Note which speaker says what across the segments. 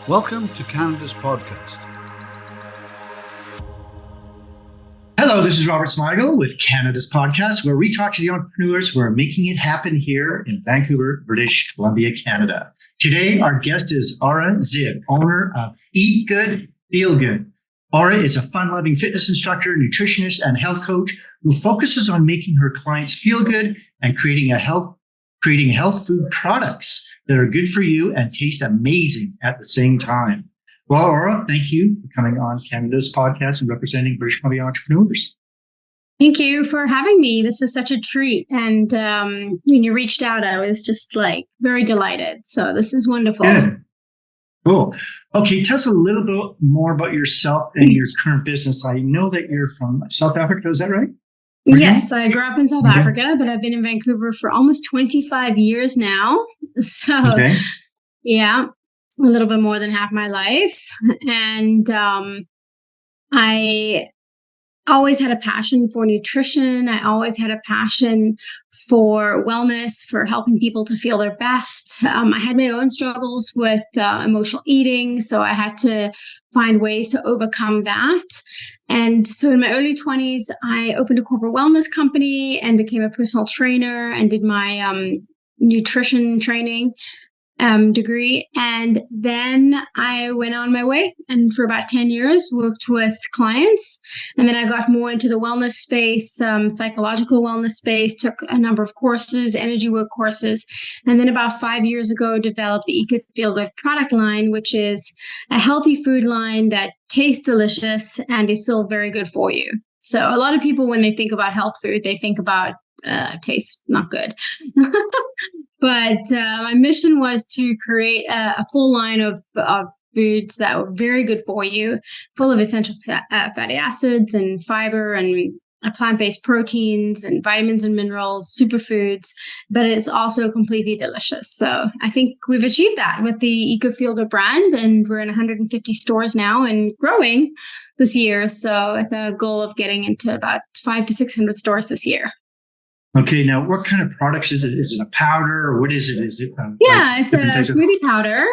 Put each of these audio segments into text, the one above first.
Speaker 1: Welcome to Canada's podcast.
Speaker 2: Hello, this is Robert Smigel with Canada's podcast, where we talk to the entrepreneurs who are making it happen here in Vancouver, British Columbia, Canada. Today, our guest is Aura Zib, owner of Eat Good, Feel Good. Aura is a fun-loving fitness instructor, nutritionist, and health coach who focuses on making her clients feel good and creating health food products that are good for you and taste amazing at the same time. Well, Aura, thank you for coming on Canada's podcast and representing British Columbia entrepreneurs.
Speaker 3: Thank you for having me. This is such a treat. And when you reached out, I was just very delighted. So this is wonderful.
Speaker 2: Good. Cool. Okay, tell us a little bit more about yourself and your current business. I know that you're from South Africa, is that right?
Speaker 3: Yes, I grew up in South Africa, but I've been in Vancouver for almost 25 years now. So, yeah, a little bit more than half my life. And I always had a passion for nutrition. I always had a passion for wellness, for helping people to feel their best. I had my own struggles with emotional eating, so I had to find ways to overcome that. And so in my early 20s, I opened a corporate wellness company and became a personal trainer and did my nutrition training degree. And then I went on my way and for about 10 years worked with clients. And then I got more into the wellness space, psychological wellness space, took a number of courses, energy work courses. And then about 5 years ago, developed the Eat Good, Feel Good product line, which is a healthy food line that tastes delicious and is still very good for you. So a lot of people, when they think about health food, they think about tastes not good. But my mission was to create a full line of foods that were very good for you, full of essential fatty acids and fiber and plant-based proteins and vitamins and minerals, superfoods, but it's also completely delicious. So I think we've achieved that with the Eat Good, Feel Good brand, and we're in 150 stores now and growing this year. So with a goal of getting into about 500 to 600 stores this year.
Speaker 2: Okay, now what kind of products is it? Is it a powder or what is it? Is it?
Speaker 3: It's a smoothie powder.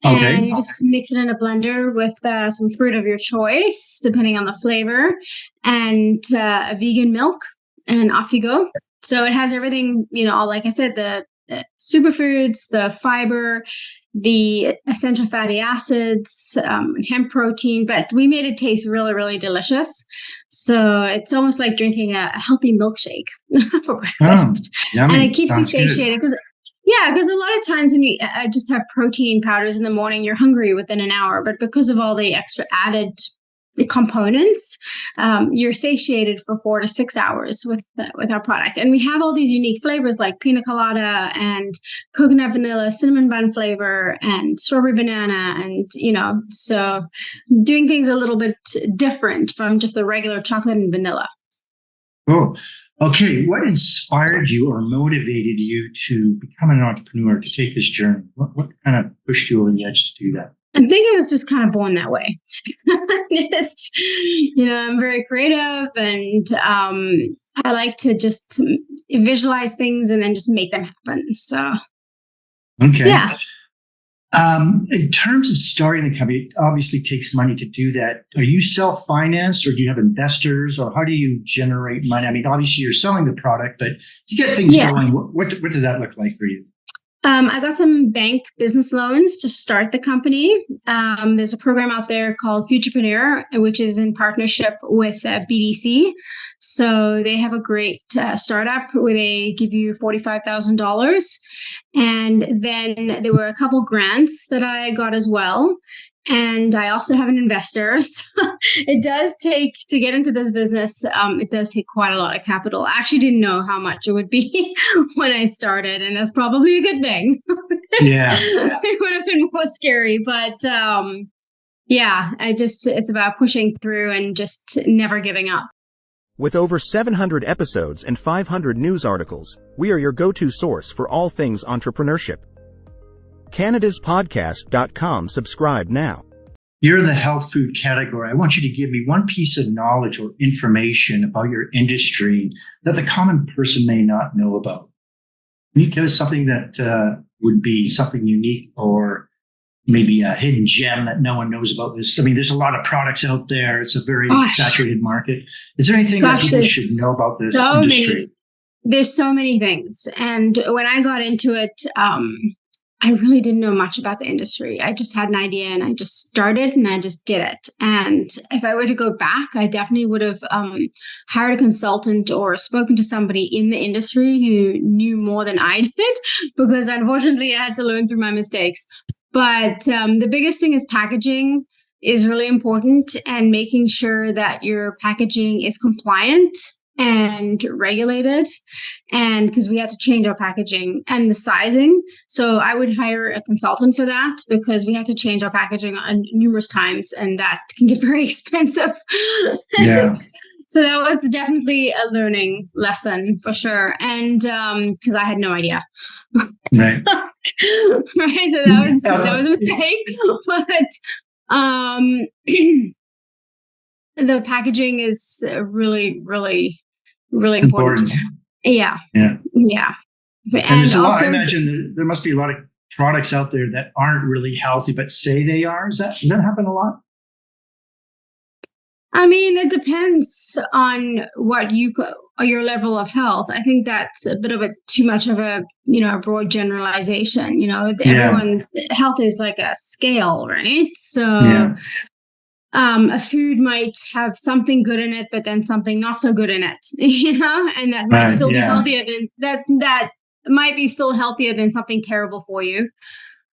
Speaker 3: And you just mix it in a blender with some fruit of your choice, depending on the flavor, and a vegan milk, and off you go. So it has everything, like I said, the superfoods, the fiber, the essential fatty acids, hemp protein, but we made it taste really, really delicious. So it's almost like drinking a healthy milkshake for breakfast.
Speaker 2: Yummy.
Speaker 3: And it keeps
Speaker 2: Sounds
Speaker 3: you satiated because a lot of times when you just have protein powders in the morning, you're hungry within an hour. But because of all the extra added components, you're satiated for 4 to 6 hours with our product. And we have all these unique flavors like pina colada and coconut vanilla, cinnamon bun flavor, and strawberry banana. And, so doing things a little bit different from just the regular chocolate and vanilla.
Speaker 2: Oh, okay. What inspired you or motivated you to become an entrepreneur, to take this journey? What kind of pushed you over the edge to do that?
Speaker 3: I think I was just kind of born that way. I'm very creative and I like to just visualize things and then just make them happen. So,
Speaker 2: okay.
Speaker 3: Yeah.
Speaker 2: In terms of starting the company, it obviously takes money to do that. Are you self-financed or do you have investors or how do you generate money? I mean, obviously you're selling the product, but to get things going, what does that look like for you?
Speaker 3: I got some bank business loans to start the company. There's a program out there called Futurepreneur, which is in partnership with BDC. So they have a great startup where they give you $45,000. And then there were a couple grants that I got as well. And I also have an investor. So it does take, to get into this business, it does take quite a lot of capital. I actually didn't know how much it would be when I started, and that's probably a good thing. It would have been more scary, but it's about pushing through and just never giving up.
Speaker 4: With over 700 episodes and 500 news articles, we are your go-to source for all things entrepreneurship. CanadasPodcast.com. Subscribe now.
Speaker 2: You're in the health food category. I want you to give me one piece of knowledge or information about your industry that the common person may not know about. Can you give us something that would be something unique or maybe a hidden gem that no one knows about this? I mean, there's a lot of products out there. It's a very saturated market. Is there anything that people should know about this industry?
Speaker 3: There's so many things. And when I got into it, I really didn't know much about the industry. I just had an idea and I just started and I just did it. And if I were to go back, I definitely would have hired a consultant or spoken to somebody in the industry who knew more than I did, because unfortunately I had to learn through my mistakes. But the biggest thing is packaging is really important, and making sure that your packaging is compliant and regulated, and because we had to change our packaging and the sizing. So I would hire a consultant for that, because we had to change our packaging numerous times, and that can get very expensive.
Speaker 2: Yeah.
Speaker 3: So that was definitely a learning lesson for sure. And because I had no idea.
Speaker 2: Right.
Speaker 3: Right. So that was a mistake. But the packaging is really, really, really important. Yeah. And
Speaker 2: there's also, I imagine there must be a lot of products out there that aren't really healthy, but say they are. Does that happen a lot?
Speaker 3: I mean, it depends on what your level of health. I think that's a bit of too much of a broad generalization. Everyone, health is like a scale, right? So a food might have something good in it, but then something not so good in it, and that might still be healthier than that might be still healthier than something terrible for you.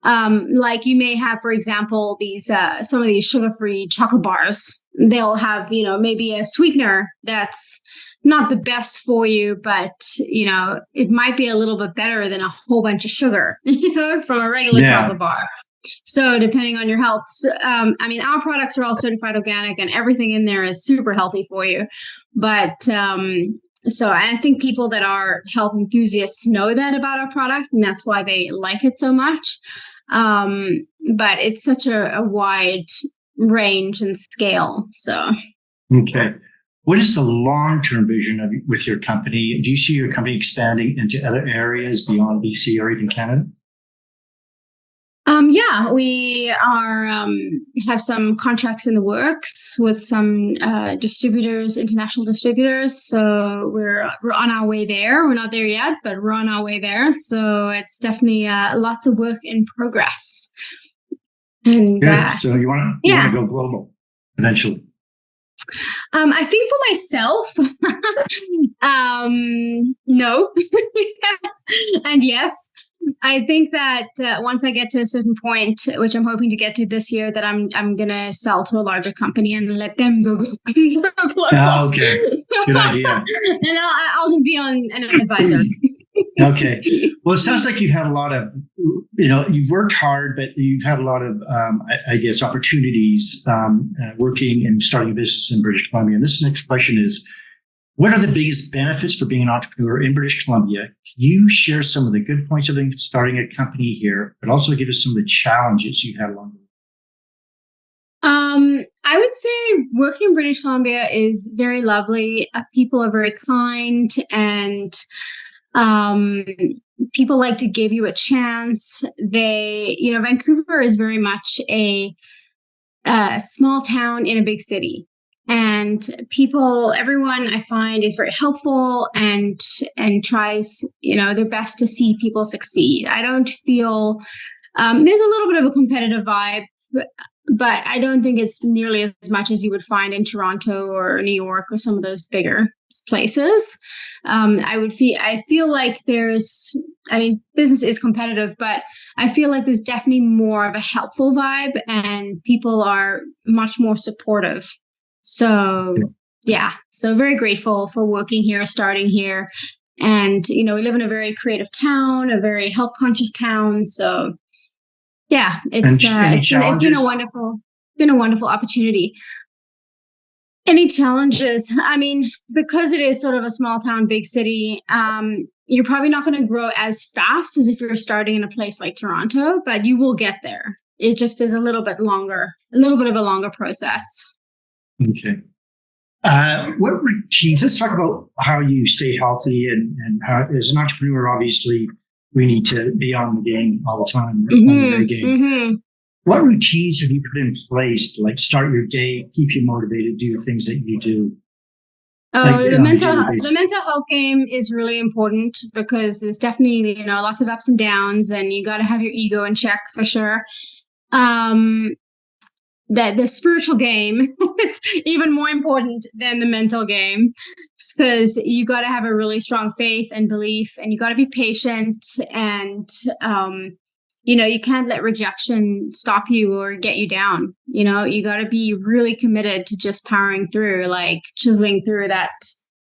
Speaker 3: Like you may have, for example, these some of these sugar-free chocolate bars. They'll have, maybe a sweetener that's not the best for you, but it might be a little bit better than a whole bunch of sugar, from a regular chocolate bar. So depending on your health, I mean, our products are all certified organic, and everything in there is super healthy for you. But so I think people that are health enthusiasts know that about our product, and that's why they like it so much. But it's such a wide range and scale. So,
Speaker 2: okay. What is the long-term vision with your company? Do you see your company expanding into other areas beyond BC or even Canada?
Speaker 3: We are have some contracts in the works with some distributors, international distributors. So we're on our way there. We're not there yet, but we're on our way there. So it's definitely lots of work in progress. And
Speaker 2: so you want to go global eventually?
Speaker 3: I think for myself, no, and yes. I think that once I get to a certain point, which I'm hoping to get to this year, that I'm gonna sell to a larger company and let them go global.
Speaker 2: Okay, good idea.
Speaker 3: And I'll just be an advisor.
Speaker 2: Okay. Well, it sounds like you've had a lot of, you've worked hard, but you've had a lot of, I guess, opportunities working and starting a business in British Columbia. And this next question is, what are the biggest benefits for being an entrepreneur in British Columbia? Can you share some of the good points of starting a company here, but also give us some of the challenges you've had along the way?
Speaker 3: I would say working in British Columbia is very lovely. People are very kind, and people like to give you a chance. Vancouver is very much a small town in a big city. And everyone I find is very helpful and tries, their best to see people succeed. I don't feel, there's a little bit of a competitive vibe, but I don't think it's nearly as much as you would find in Toronto or New York or some of those bigger places. I feel like business is competitive, but I feel like there's definitely more of a helpful vibe, and people are much more supportive. So, so very grateful for working here, starting here. And, we live in a very creative town, a very health conscious town. So, it's been a wonderful opportunity. Any challenges? I mean, because it is sort of a small town, big city, you're probably not going to grow as fast as if you're starting in a place like Toronto, but you will get there. It just is a little bit of a longer process.
Speaker 2: Okay. What routines? Let's talk about how you stay healthy and how, as an entrepreneur, obviously, we need to be on the game all the time. On the game. What routines have you put in place to like start your day, keep you motivated, do things that you do?
Speaker 3: Oh, the mental health game is really important because there's definitely, lots of ups and downs, and you got to have your ego in check for sure. That the spiritual game is even more important than the mental game, because you got to have a really strong faith and belief, and you got to be patient, and you can't let rejection stop you or get you down. You got to be really committed to just powering through, like chiseling through that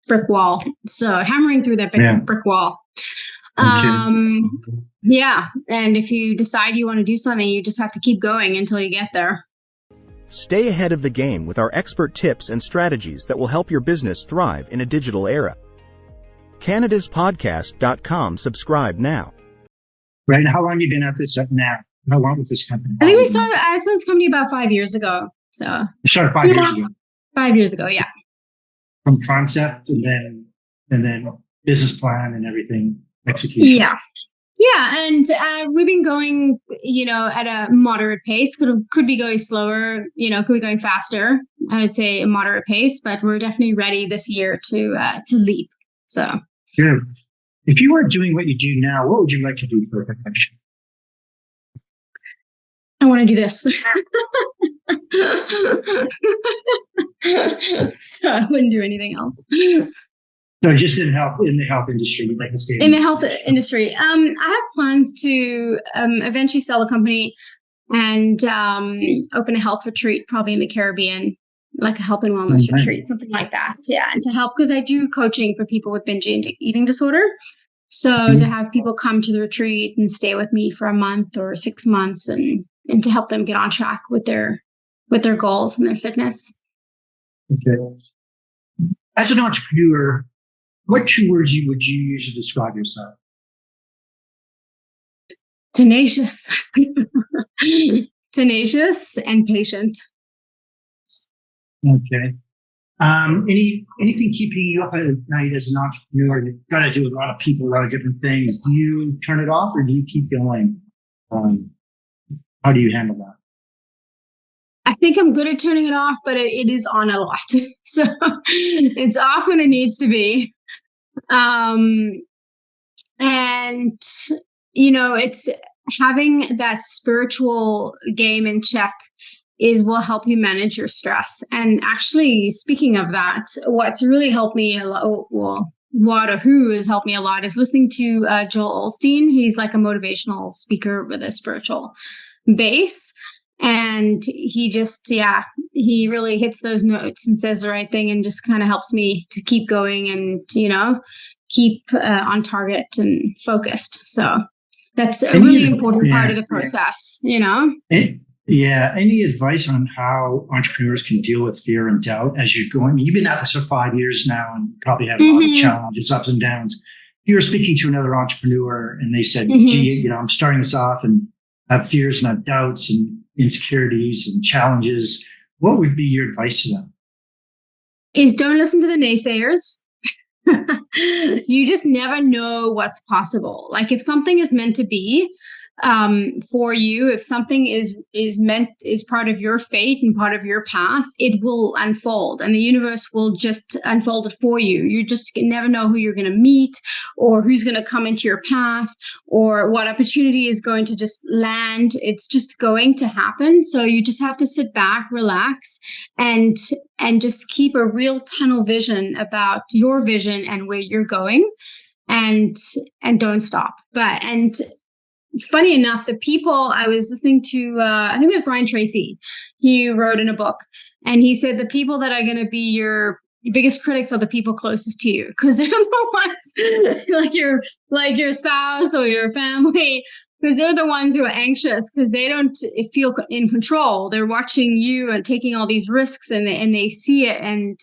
Speaker 3: brick wall. So hammering through that brick wall.
Speaker 2: Okay.
Speaker 3: Yeah. And if you decide you want to do something, you just have to keep going until you get there.
Speaker 4: Stay ahead of the game with our expert tips and strategies that will help your business thrive in a digital era. CanadasPodcast.com. Subscribe now.
Speaker 2: Right. How long have you been at this now? How long with this company?
Speaker 3: I think I started this company about 5 years ago. So
Speaker 2: you started 5 years ago.
Speaker 3: 5 years ago, yeah.
Speaker 2: From concept and then business plan and everything, execution.
Speaker 3: Yeah, and we've been going, at a moderate pace. Could be going slower, could be going faster. I would say a moderate pace, but we're definitely ready this year to leap. So
Speaker 2: good. If you weren't doing what you do now, what would you like to do for a profession?
Speaker 3: I want to do this. So I wouldn't do anything else.
Speaker 2: So just in the health industry, you'd like to stay
Speaker 3: in the health industry. I have plans to eventually sell a company and open a health retreat, probably in the Caribbean, like a health and wellness retreat, something like that. Yeah, and to help, because I do coaching for people with binge eating disorder. So to have people come to the retreat and stay with me for a month or 6 months, and to help them get on track with their goals and their fitness.
Speaker 2: Okay. As an entrepreneur, what 2 words would you use to describe yourself?
Speaker 3: Tenacious. Tenacious and patient.
Speaker 2: Okay. Anything keeping you up at night as an entrepreneur? You've got to do with a lot of people, a lot of different things. Do you turn it off or do you keep going? How do you handle that?
Speaker 3: I think I'm good at turning it off, but it is on a lot. So it's off when it needs to be. And, it's having that spiritual game in check will help you manage your stress. And actually, speaking of that, what's really helped me a lot, who has helped me a lot, is listening to Joel Osteen. He's like a motivational speaker with a spiritual base. And he just, he really hits those notes and says the right thing, and just kind of helps me to keep going and, keep on target and focused. So that's a really important part of the process,
Speaker 2: Any advice on how entrepreneurs can deal with fear and doubt as you're going? I mean, you've been at this for 5 years now and probably had a lot of challenges, ups and downs. If you were speaking to another entrepreneur and they said, gee, I'm starting this off and I have fears and I have doubts and insecurities and challenges, what would be your advice to them?
Speaker 3: Is don't listen to the naysayers. You just never know what's possible. Like if something is meant to be for you, if something is part of your fate and part of your path, it will unfold, and the universe will just unfold it for you. You just never know who you're going to meet, or who's going to come into your path, or what opportunity is going to just land. It's just going to happen. So you just have to sit back, relax, and just keep a real tunnel vision about your vision and where you're going, and don't stop. It's funny enough, the people I was listening to, I think it was Brian Tracy, he wrote in a book, and he said the people that are going to be your biggest critics are the people closest to you, because they're the ones like your spouse or your family, because they're the ones who are anxious because they don't feel in control. They're watching you and taking all these risks, and they see it, and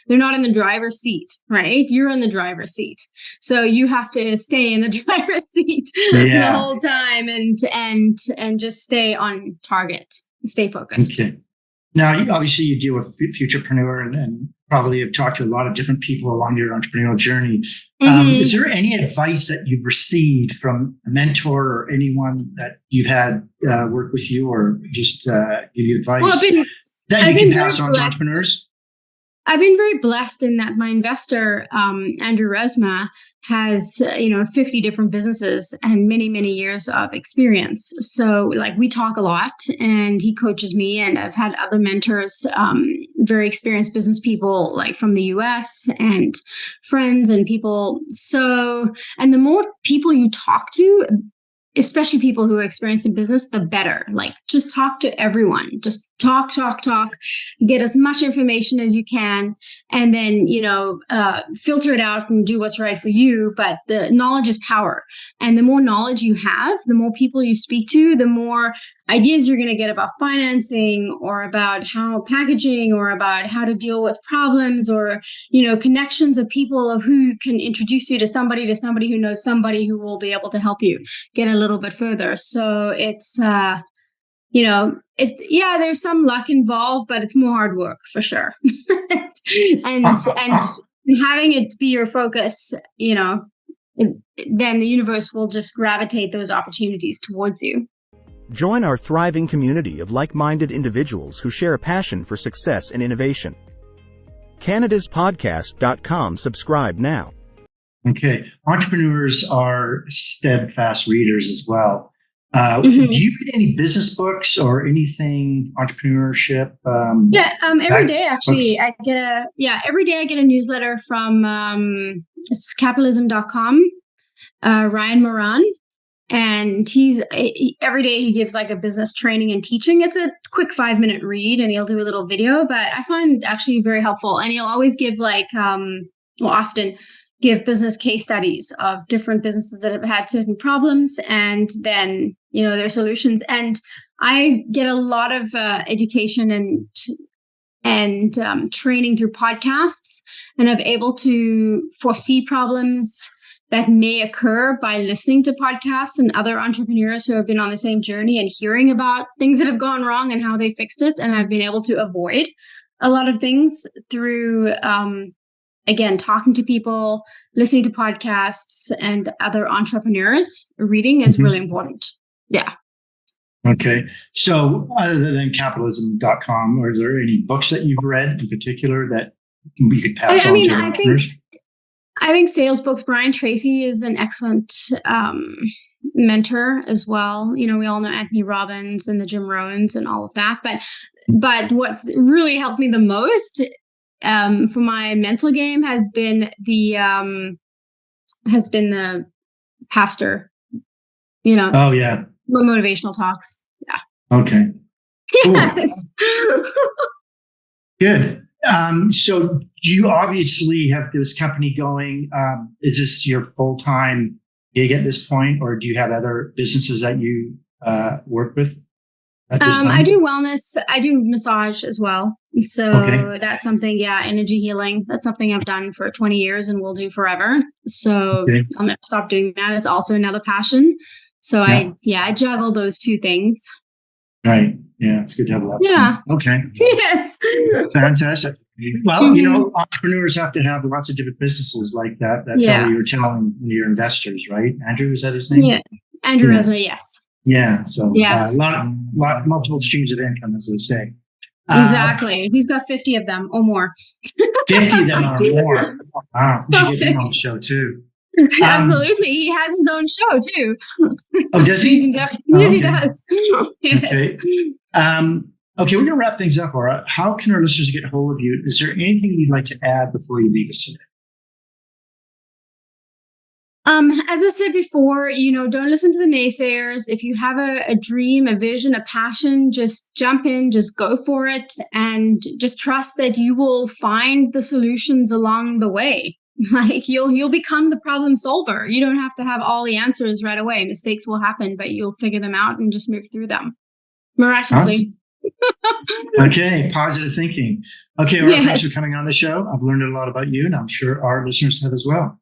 Speaker 3: they're not in the driver's seat, right? You're in the driver's seat. So you have to stay in the driver's seat the whole time and just stay on target, stay focused.
Speaker 2: Okay. Now, obviously you deal with futurepreneur and probably have talked to a lot of different people along your entrepreneurial journey. Is there any advice that you've received from a mentor or anyone that you've had work with you or just give you advice that you can pass on to entrepreneurs?
Speaker 3: I've been very blessed in that my investor, Andrew Resma, has 50 different businesses and many, many years of experience. So like we talk a lot and he coaches me, and I've had other mentors, very experienced business people like from the US and friends and people. So, and the more people you talk to, especially people who are experienced in business, the better. Like just talk to everyone. Just talk, get as much information as you can, and then, filter it out and do what's right for you. But the knowledge is power. And the more knowledge you have, the more people you speak to, the more ideas you're going to get about financing or about how packaging or about how to deal with problems or, connections of people of who can introduce you to somebody who knows somebody who will be able to help you get a little bit further. So it's, there's some luck involved, but it's more hard work for sure. and having it be your focus, then the universe will just gravitate those opportunities towards you.
Speaker 4: Join our thriving community of like-minded individuals who share a passion for success and innovation. CanadasPodcast.com. Subscribe now.
Speaker 2: Okay. Entrepreneurs are steadfast readers as well. Do you read any business books or anything entrepreneurship?
Speaker 3: Every day actually every day I get a newsletter from it's capitalism.com, Ryan Moran. And every day he gives like a business training and teaching. It's a quick 5-minute read and he'll do a little video, but I find actually very helpful. And he'll always give often give business case studies of different businesses that have had certain problems and then, their solutions. And I get a lot of education and training through podcasts, and I'm able to foresee problems that may occur by listening to podcasts and other entrepreneurs who have been on the same journey and hearing about things that have gone wrong and how they fixed it. And I've been able to avoid a lot of things through, again, talking to people, listening to podcasts and other entrepreneurs. Reading is really important. Yeah.
Speaker 2: Okay. So other than capitalism.com, are there any books that you've read in particular that you could pass on to entrepreneurs?
Speaker 3: I think sales books. Brian Tracy is an excellent mentor as well. We all know Anthony Robbins and the Jim Rowans and all of that. But what's really helped me the most for my mental game has been the pastor.
Speaker 2: Oh yeah.
Speaker 3: Motivational talks. Yeah.
Speaker 2: Okay.
Speaker 3: Yes.
Speaker 2: Cool. Good. So you obviously have this company going. Is this your full-time gig at this point, or do you have other businesses that you work with at this time?
Speaker 3: I do wellness. I do massage as well. So That's something, energy healing. That's something I've done for 20 years and will do forever. So I'll never stop doing that. It's also another passion. So I juggle those two things.
Speaker 2: Right. Yeah, it's good to have lots.
Speaker 3: Yeah.
Speaker 2: Okay.
Speaker 3: Yes.
Speaker 2: Fantastic. Well, entrepreneurs have to have lots of different businesses like that. That's how you were telling your investors, right? Andrew, is that his name?
Speaker 3: Yeah. Andrew Resma, yes.
Speaker 2: Yeah. So
Speaker 3: yes.
Speaker 2: Multiple streams of income, as they say.
Speaker 3: Exactly. He's got 50 of them or more.
Speaker 2: 50 of them or more. Wow. We should get him on the show too.
Speaker 3: Absolutely. He has his own show too.
Speaker 2: Oh, does he?
Speaker 3: He does. Yes.
Speaker 2: Okay. Okay, we're going to wrap things up, Aura. How can our listeners get hold of you? Is there anything you'd like to add before you leave us today?
Speaker 3: As I said before, don't listen to the naysayers. If you have a dream, a vision, a passion, just jump in, just go for it, and just trust that you will find the solutions along the way. Like you'll become the problem solver. You don't have to have all the answers right away. Mistakes will happen, but you'll figure them out and just move through them miraculously.
Speaker 2: Awesome. Okay, positive thinking. Okay, Aura, thanks for coming on the show. I've learned a lot about you, and I'm sure our listeners have as well.